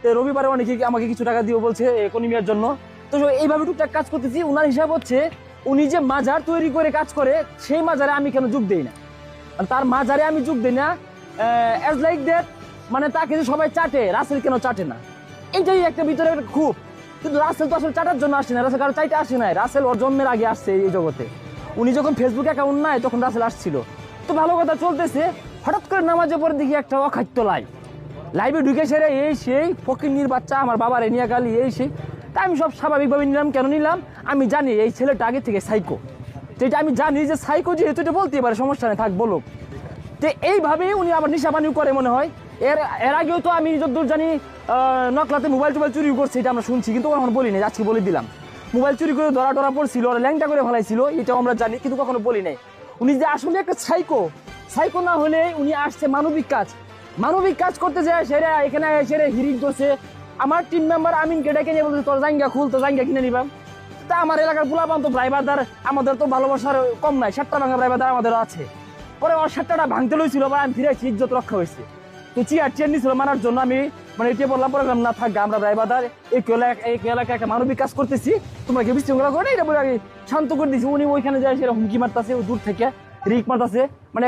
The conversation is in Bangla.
তো রবিবারে অনেকে আমাকে কিছু টাকা দিও বলছে ইকোনমিয়ার জন্য। তো এইভাবে টুকটাক কাজ করতেছি। উনার হিসাব হচ্ছে উনি যে মাজার তৈরি করে কাজ করে সেই মাজারে আমি কেন যোগ দেই না, তার মাজারে আমি যোগ দিই না অ্যাজ লাইক দ্যাট, মানে তাকে যে সবাই চাটে, রাসেল কেন চাটে না, এটাই একটা ভিতরে একটা খুব। কিন্তু রাসেল তো আসলে চাটার জন্য আসে না, রাসেল কারো চাইতে আসে নাই, রাসেল ওর জন্মের আগে আসছে এই জগতে। উনি যখন ফেসবুক অ্যাকাউন্ট নাই তখন রাসেল আসছিল। তো ভালো কথা চলতেছে, হঠাৎ করে নামাজে পরে দেখি একটা অখাদ্য লাইভে ঢুকে সেরে এই সেই ফকিন্নির বাচ্চা আমার বাবার এনিয়া গালি এই সেই। তা আমি সব স্বাভাবিকভাবে নিলাম। কেন নিলাম? আমি জানি এই ছেলেটা আগে থেকে সাইকো, তো এটা আমি জানি যে সাইকো, যেহেতু এটা বলতেই পারে, সমস্যা নেই, থাক বলুক। তো এইভাবেই উনি আবার নিশাপানিও করে মনে হয়। এর আগেও তো আমি যতদূর জানি নকলাতে মোবাইল টোবাইল চুরি করছে, এটা আমরা শুনছি, কিন্তু কখনো বলি নাই, আজকে বলে দিলাম। মোবাইল চুরি করে ধরা পড়ছিল, ওরা ল্যাংটা করে ফেলাইছিল, এটাও আমরা জানি, কিন্তু কখনো বলি নাই। উনি যে আসলে একটা সাইকো না হলে উনি আসছে মানবিক কাজ করতে যায়, সেরা এখানে সেরে হিরিং করছে। আমার টিম মেম্বার আমিনকে ডেকে নিয়ে বলছে তোর জাঙ্গা খুল, তোর জাঙ্গা কিনে নিবাম। তা আমার এলাকার পোলাপান তো ড্রাইভারদার, আমাদের তো ভালোবাসার কম নাই, 7টা ভাঙা ড্রাইভারদার আমাদেরও আছে। পরে আমার 7টাটা ভাঙতে লইছিল, বা আমি ফিরেছি, ইজ্জত রক্ষা হয়েছে। তো চেয়ার নিয়েছিল মারার জন্য, আমি মানে এটা বললাম, পরে না থাকবে, আমরা ড্রাইভারদার এই এলাকায় একটা মানবিক কাজ করতেছি, তোমাকে বিশৃঙ্খলা করে এটা বলে আগে শান্ত করে দিয়েছি। উনি ওইখানে যায় সেটা হুমকি মারতেছে দূর থেকে, রিক মারতেছে, মানে